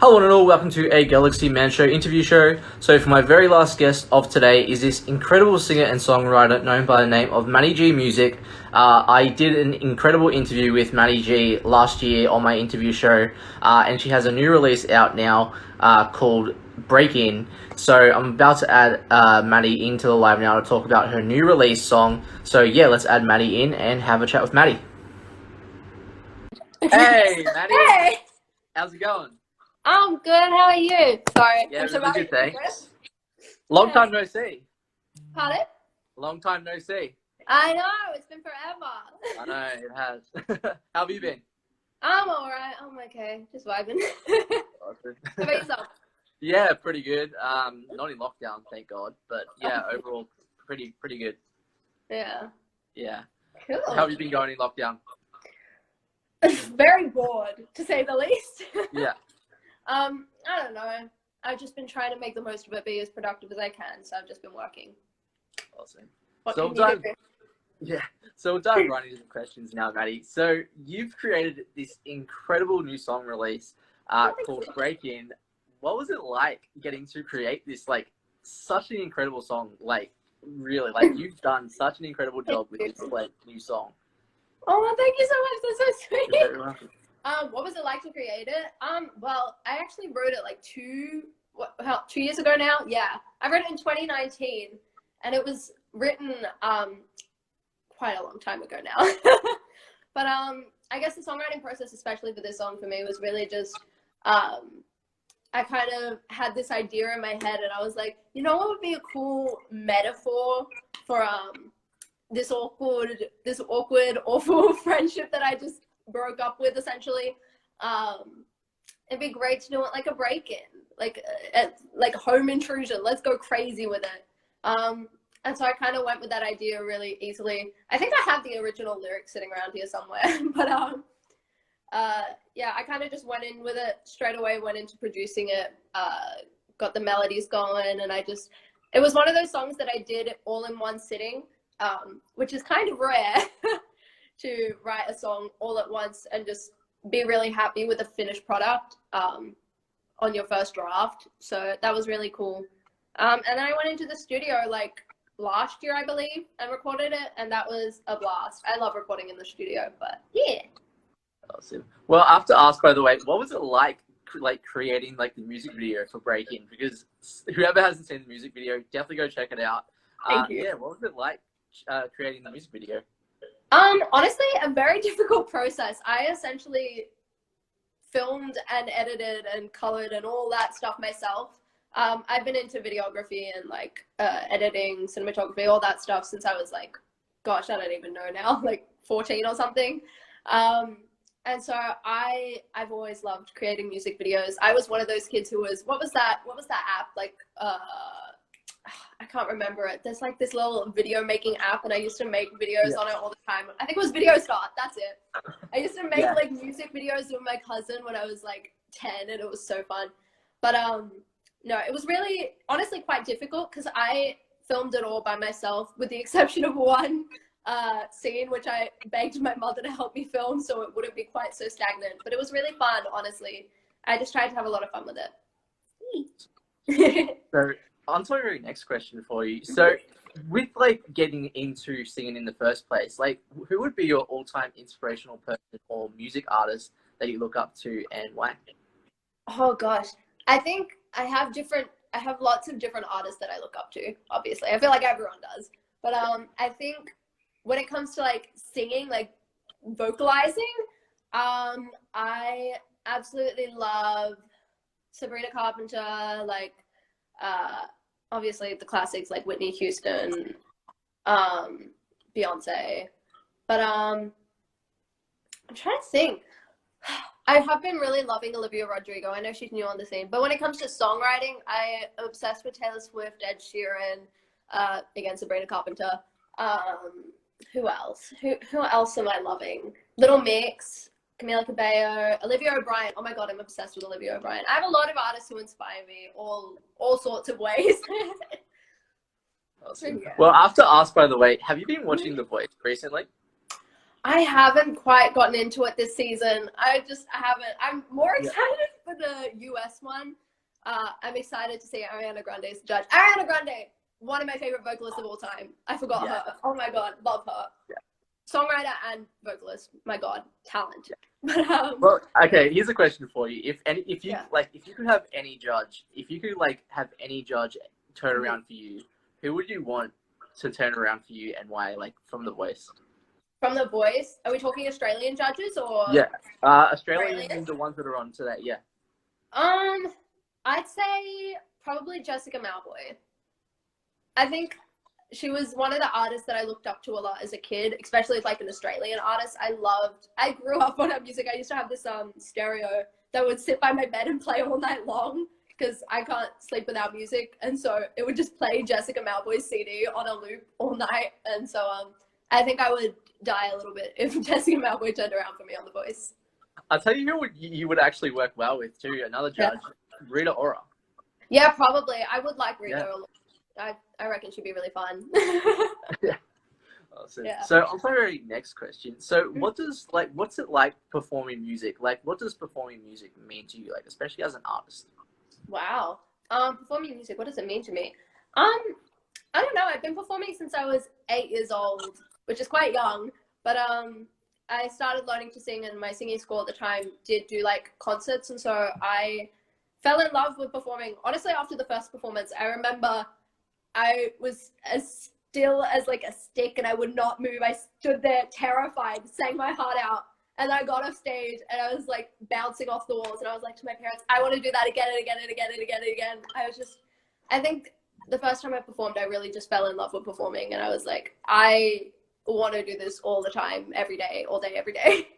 Hello and all, welcome to a Galaxy Man Show interview show. So for my very last guest of today is this incredible singer and songwriter known by the name of Madi G Music. I did an incredible interview with Madi G last year on my interview show, and she has a new release out now called Break In. So I'm about to add Madi into the live now to talk about her new release song. So yeah, let's add Madi in and have a chat with Madi. Hey, Madi. Hey! How's it going? I'm good, how are you? Sorry, Yeah, I'm so really happy good, thanks. Chris. Long time no see. Pardon? Long time no see. I know, it's been forever. I know, it has. How have you been? I'm alright, I'm okay, just vibing. Awesome. How about yourself? Yeah, pretty good. Not in lockdown, thank God. But yeah, overall, pretty good. Yeah. Yeah. Cool. How have you been going in lockdown? Very bored, to say the least. Yeah. I don't know. I've just been trying to make the most of it, be as productive as I can, so I've just been working. Awesome. What So can you do? Yeah. So we'll dive right into the questions now, Madi. So you've created this incredible new song release called Break In. What was it like getting to create this, like, such an incredible song? Like, really, like, you've done such an incredible job with this, like, new song. Oh, thank you so much. That's so sweet. You're very welcome. What was it like to create it? Well, I actually wrote it like 2 years ago now. Yeah, I wrote it in 2019, and it was written quite a long time ago now. But I guess the songwriting process, especially for this song, for me was really just I kind of had this idea in my head, and I was like, you know what would be a cool metaphor for this awkward, awful friendship that I just broke up with, essentially. It'd be great to do it like a break-in, like home intrusion. Let's go crazy with it. And so I kind of went with that idea really easily. I think I have the original lyrics sitting around here somewhere, but yeah, I kind of just went in with it straight away, went into producing it, got the melodies going, and it was one of those songs that I did all in one sitting, which is kind of rare to write a song all at once and just be really happy with the finished product on your first draft. So that was really cool. And then I went into the studio like last year, I believe, and recorded it, and that was a blast. I love recording in the studio, but yeah. Awesome. Well, I have to ask, by the way, what was it like creating like the music video for Break In? Because whoever hasn't seen the music video, definitely go check it out. Thank you. Yeah, what was it like creating the music video? Honestly, a very difficult process. I essentially filmed and edited and colored and all that stuff myself. I've been into videography and like editing, cinematography, all that stuff since I was like, gosh, I don't even know now, like 14 or something. And so I've always loved creating music videos. I was one of those kids who was, what was that app? Like, I can't remember it. There's like this little video making app, and I used to make videos on it all the time. I think it was Video Start. That's it. I used to make like music videos with my cousin when I was like 10, and it was so fun. But no, it was really honestly quite difficult because I filmed it all by myself, with the exception of one scene which I begged my mother to help me film so it wouldn't be quite so stagnant. But it was really fun, honestly. I just tried to have a lot of fun with it. So on to my very next question for you. So with like getting into singing in the first place, like who would be your all-time inspirational person or music artist that you look up to, and why? Oh gosh, I think I have lots of different artists that I look up to, obviously. I feel like everyone does. But I think when it comes to like singing, like vocalizing, I absolutely love Sabrina Carpenter, like obviously the classics like Whitney Houston, Beyonce. But I'm trying to think. I have been really loving Olivia Rodrigo. I know she's new on the scene, but when it comes to songwriting, I am obsessed with Taylor Swift, Ed Sheeran, again, Sabrina Carpenter. Who else? Who else am I loving? Little Mix, Camila Cabello, Olivia O'Brien. Oh my God, I'm obsessed with Olivia O'Brien. I have a lot of artists who inspire me, all sorts of ways. Awesome. Well, I have to ask, by the way, have you been watching The Voice recently? I haven't quite gotten into it this season. I haven't. I'm more excited for the US one, I'm excited to see Ariana Grande as the judge. Ariana Grande, one of my favorite vocalists of all time. I forgot her. Oh my god, love her. Yeah. Songwriter and vocalist. My god, talent. Well, okay. Here's a question for you: if you Yeah. if you could have any judge, if you could have any judge turn around for you, who would you want to turn around for you, and why? Like from The Voice. From The Voice, are we talking Australian judges or? Yeah, Australian, Australian? the ones that are on today. Yeah. I'd say probably Jessica Mauboy. I think she was one of the artists that I looked up to a lot as a kid, especially as like an Australian artist. I grew up on her music. I used to have this stereo that would sit by my bed and play all night long because I can't sleep without music. And so it would just play Jessica Mauboy's CD on a loop all night. And so I think I would die a little bit if Jessica Mauboy turned around for me on The Voice. I'll tell you who you would actually work well with too. Another judge, Rita Ora. Yeah, probably. I would like Rita. Yeah. I reckon she'd be really fun. Yeah. Awesome. Yeah. So on to our next question. So what's it like performing music? Like what does performing music mean to you? Like especially as an artist? Wow. Performing music, what does it mean to me? I don't know. I've been performing since I was 8 years old, which is quite young. But I started learning to sing, and my singing school at the time did do like concerts, and so I fell in love with performing. Honestly, after the first performance, I remember I was as still as like a stick, and I would not move. I stood there terrified, sang my heart out, and I got off stage, and I was like bouncing off the walls, and I was like to my parents, I want to do that again and again and again and again and again. I think the first time I performed, I really just fell in love with performing, and I was like, I want to do this all the time, every day, all day, every day.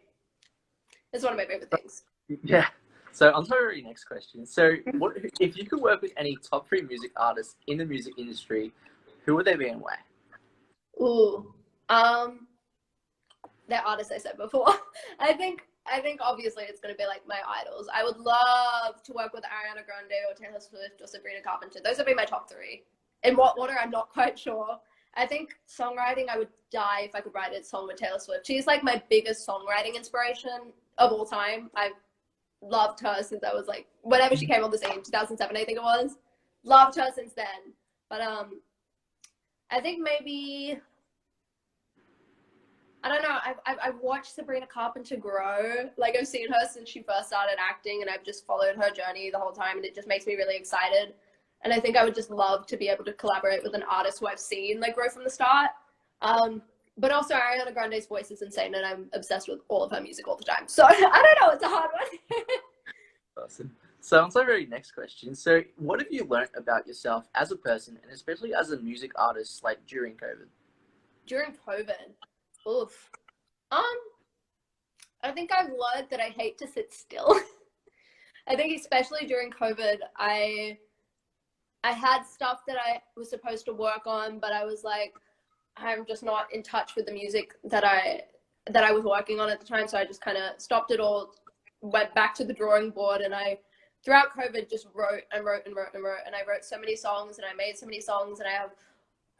It's one of my favorite things. Yeah. So on to our next question. So what if you could work with any top 3 music artists in the music industry, who would they be and why? Ooh. They're artists I said before. I think obviously it's going to be like my idols. I would love to work with Ariana Grande or Taylor Swift or Sabrina Carpenter. Those would be my top 3. In what order, I'm not quite sure. I think songwriting, I would die if I could write a song with Taylor Swift. She's like my biggest songwriting inspiration of all time. I've loved her since I was like, whenever she came on the scene, 2007 I think it was. Loved her since then. But I think maybe, I don't know, I've watched Sabrina Carpenter grow. Like I've seen her since she first started acting, and I've just followed her journey the whole time, and it just makes me really excited. And I think I would just love to be able to collaborate with an artist who I've seen like grow from the start. But also Ariana Grande's voice is insane, and I'm obsessed with all of her music all the time. So I don't know, it's a hard one. Awesome. So on to our next question. So what have you learned about yourself as a person, and especially as a music artist, like during COVID? During COVID, oof. I think I've learned that I hate to sit still. I think especially during COVID, I had stuff that I was supposed to work on, but I was like, I'm just not in touch with the music that I was working on at the time. So I just kind of stopped it all, went back to the drawing board, and I, throughout COVID, just wrote and wrote and wrote and wrote. And I wrote so many songs, and I made so many songs, and I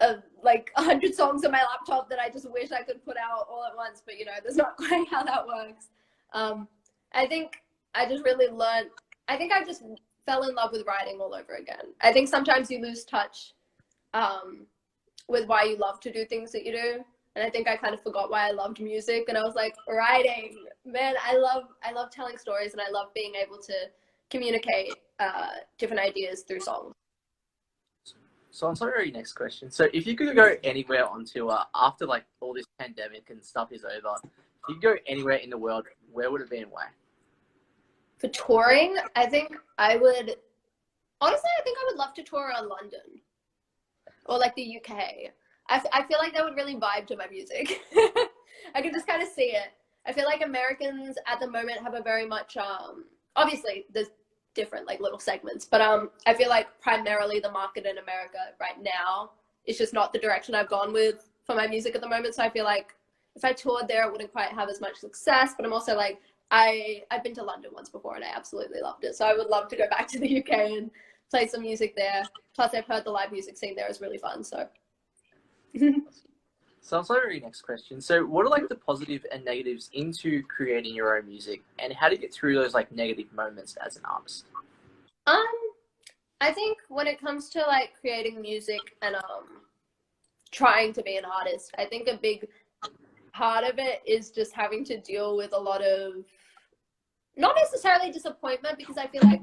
have like 100 songs on my laptop that I just wish I could put out all at once. But, you know, that's not quite how that works. I think I just really learned, I think I just fell in love with writing all over again. I think sometimes you lose touch with why you love to do things that you do. And I think I kind of forgot why I loved music. And I was like, writing, man, I love telling stories, and I love being able to communicate different ideas through songs. So on to our next question. So if you could go anywhere on tour after like all this pandemic and stuff is over, if you could go anywhere in the world, where would it be and why? For touring, I think I would love to tour around London or like the UK. I feel like that would really vibe to my music. I can just kind of see it. I feel like Americans at the moment have a very much, obviously there's different like little segments, but I feel like primarily the market in America right now is just not the direction I've gone with for my music at the moment. So I feel like if I toured there, it wouldn't quite have as much success, but I'm also like, I've been to London once before, and I absolutely loved it. So I would love to go back to the UK and play some music there. Plus I've heard the live music scene there is really fun. So So that's my very next question. So what are like the positive and negatives into creating your own music, and how do you get through those like negative moments as an artist? Um, I think when it comes to like creating music and trying to be an artist, I think a big part of it is just having to deal with a lot of not necessarily disappointment, because I feel like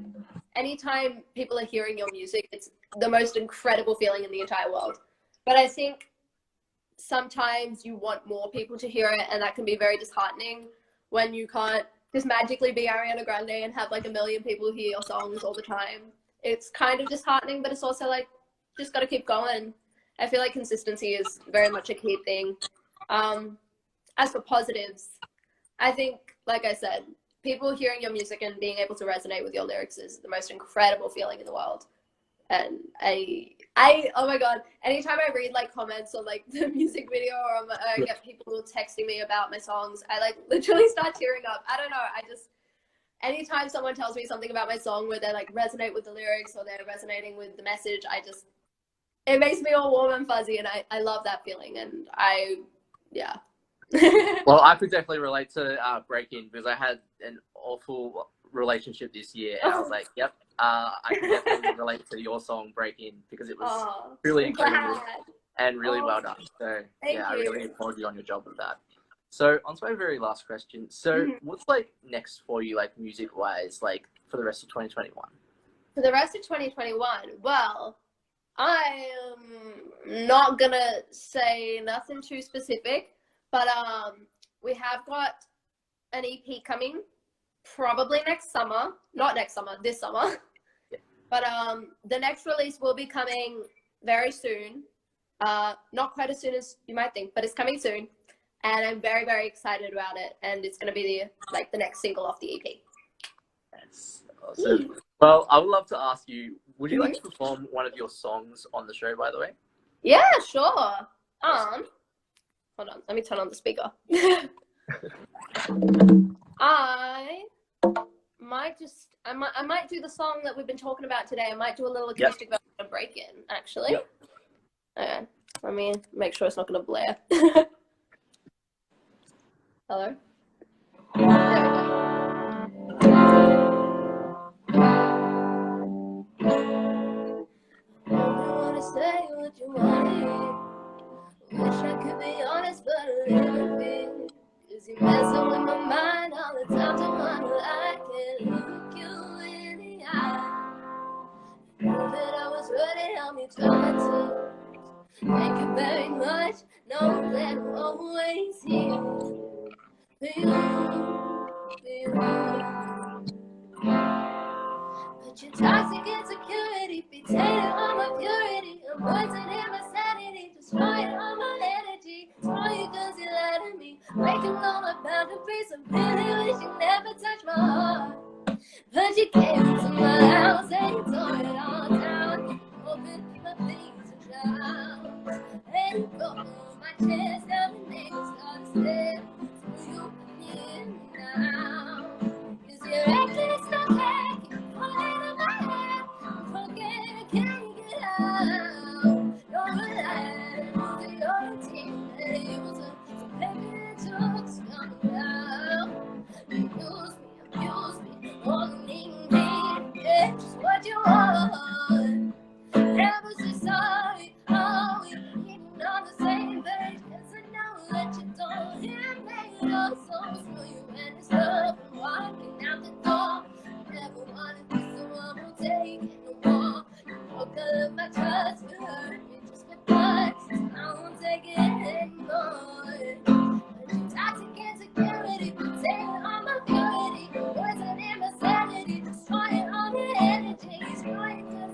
anytime people are hearing your music, it's the most incredible feeling in the entire world. But I think sometimes you want more people to hear it, and that can be very disheartening when you can't just magically be Ariana Grande and have like a million people hear your songs all the time. It's kind of disheartening, but it's also like just got to keep going. I feel like consistency is very much a key thing. As for positives, I think, like I said, people hearing your music and being able to resonate with your lyrics is the most incredible feeling in the world. And oh my god, anytime I read like comments on like the music video, or I get people texting me about my songs, I like literally start tearing up. I don't know, I just, anytime someone tells me something about my song where they like resonate with the lyrics or they're resonating with the message, it makes me all warm and fuzzy, and I love that feeling. And yeah. Well, I could definitely relate to Break In, because I had an awful relationship this year, and I was like, yep, I can definitely relate to your song Break In, because it was really incredible and really well done. So yeah, I really applaud you on your job with that. So on to my very last question. So what's like next for you, like music wise, like for the rest of 2021? For the rest of 2021, well, I'm not gonna say nothing too specific, but we have got an EP coming probably next summer. Not next summer, this summer. Yeah. But the next release will be coming very soon. Not quite as soon as you might think, but it's coming soon. And I'm very, very excited about it. And it's gonna be the next single off the EP. That's awesome. Well, I would love to ask you, would you like to perform one of your songs on the show, by the way? Yeah, sure. Hold on, let me turn on the speaker. I might do the song that we've been talking about today. I might do a little acoustic version of Break-In, actually. Yep. Okay, let me make sure it's not going to blare. Hello? There we go. Say what you want to hear. Wish I could be honest, but a little bit. Cause you're messing with my mind all the time. To wonder I can look you in the eye. You know that I was ready, help me turn my toes. Thank you very much. Know that I'm always here for you. But your toxic insecurity be taking all my purity. I'm poisoning my sanity, destroying all my energy. Destroy you cause you lied to me, breaking all my boundaries. I really wish you never touched my heart. But you came into my house and you tore it all down. Opened my things and drowned. And you broke on my chest, now the neighbors started staring. So you put me in now. Cause you're reckless, no care, keep falling on my head. I'm broken, I can't get out. You're a liar, losing your routine. And it was so baby, it took some down. You use me, abuse me, holding me. It's just what you want. Never say sorry, oh, we keeping on the same page. Cause I know that you don't hear me. Your soul through you and it's love and walking out the door. Never wanted to be someone who'll take it no more. You broke all of my trust, you hurt me just for fun. So I won't take it anymore. But you toxic insecurity, taking all my purity. Poison in my sanity, destroying all my energy. Destroying cause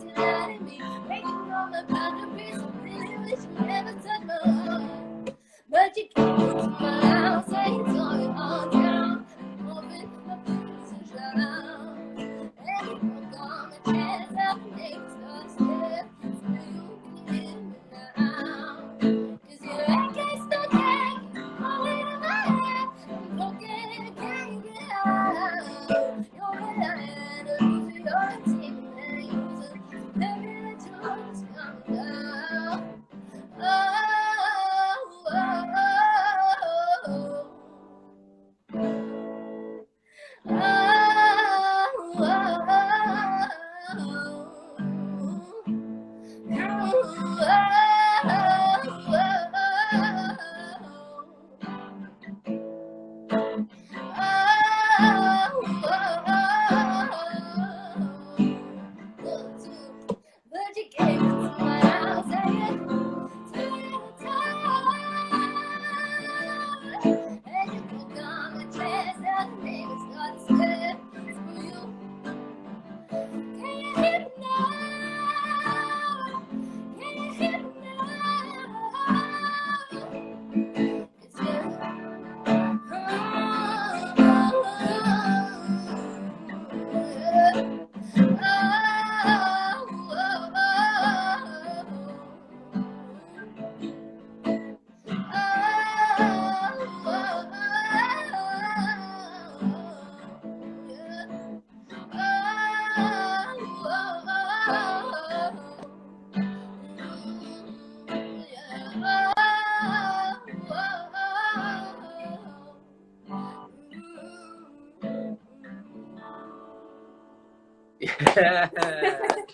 Yeah. Thank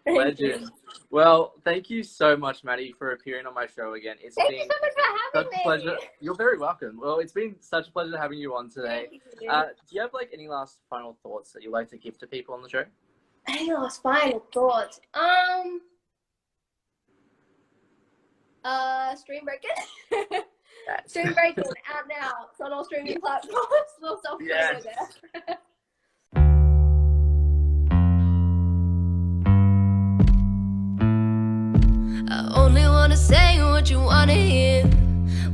you. Legend. Well, thank you so much, Maddie, for appearing on my show again. It's Thank you been so much for such having a me. pleasure. You're very welcome. Well, it's been such a pleasure having you on today. Thank you. Do you have like any last final thoughts that you'd like to give to people on the show? Any last final thoughts? Stream Breaking. Stream Breaking out now. It's on all streaming platforms. Little self-promo there. I only wanna say what you wanna hear.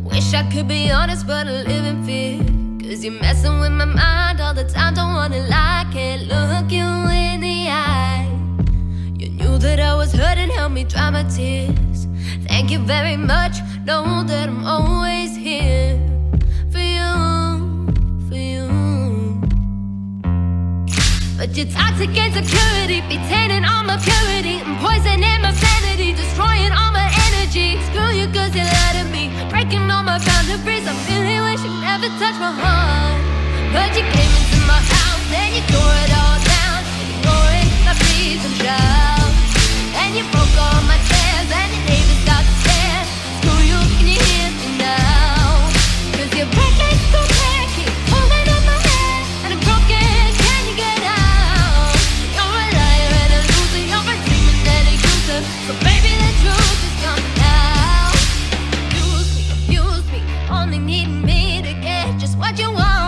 Wish I could be honest, but I live in fear. Cause you're messing with my mind all the time, don't wanna lie. Can't look you in the eye. You knew that I was hurting, help me dry my tears. Thank you very much, know that I'm always here. For you, for you. But your toxic insecurity be tainting all my purity and poisoning my sanity, destroying all my energy. Screw you cause you lied to me, breaking all my boundaries. I really wish you never touched my heart. But you came into my house and you tore it all down, ignoring my pleas and shouts. And you broke all my chairs and your neighbors got to stare. Screw you, can you hear me now? Cause you're breaking so bad, keep pulling on my hair. And I'm broken, can you get out? You're a liar and a loser, you're a demon and a user. So baby, the truth is coming out. Abuse me, only need me to get just what you want.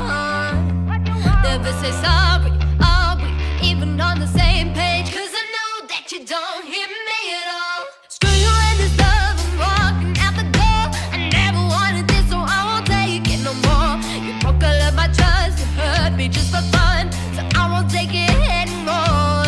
Never say sorry, are we even on the same page? Cause I know that you don't hear me at all. Screw you and this love, I'm walking out the door. I never wanted this, so I won't take it no more. You broke all of my trust, you hurt me just for fun, so I won't take it anymore.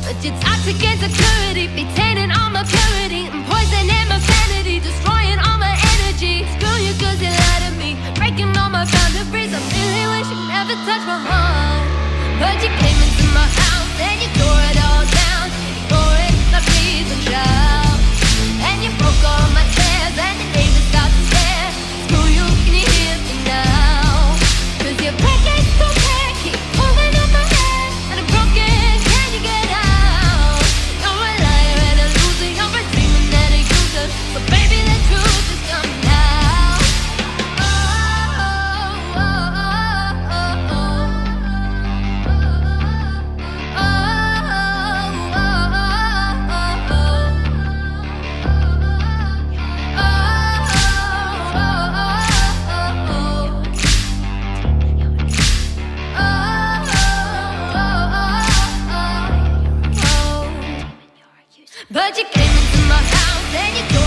But your toxic insecurity be tainting all my purity and poisoning my sanity, destroying all my energy. Screw you cause you lied to me, breaking all my boundaries. I really wish you never touched my heart. But you came into my house and you tore it all down, ignoring my pleas and shouts. And you broke all my chairs and the neighbors got to stare. Screw you, can you hear me now? Cause you're breaking so bad, keep pulling on my hair. And I'm broken, can you get out? You're a liar and a loser, you're a demon and a user. So baby, the truth is coming out. But you came into my house and you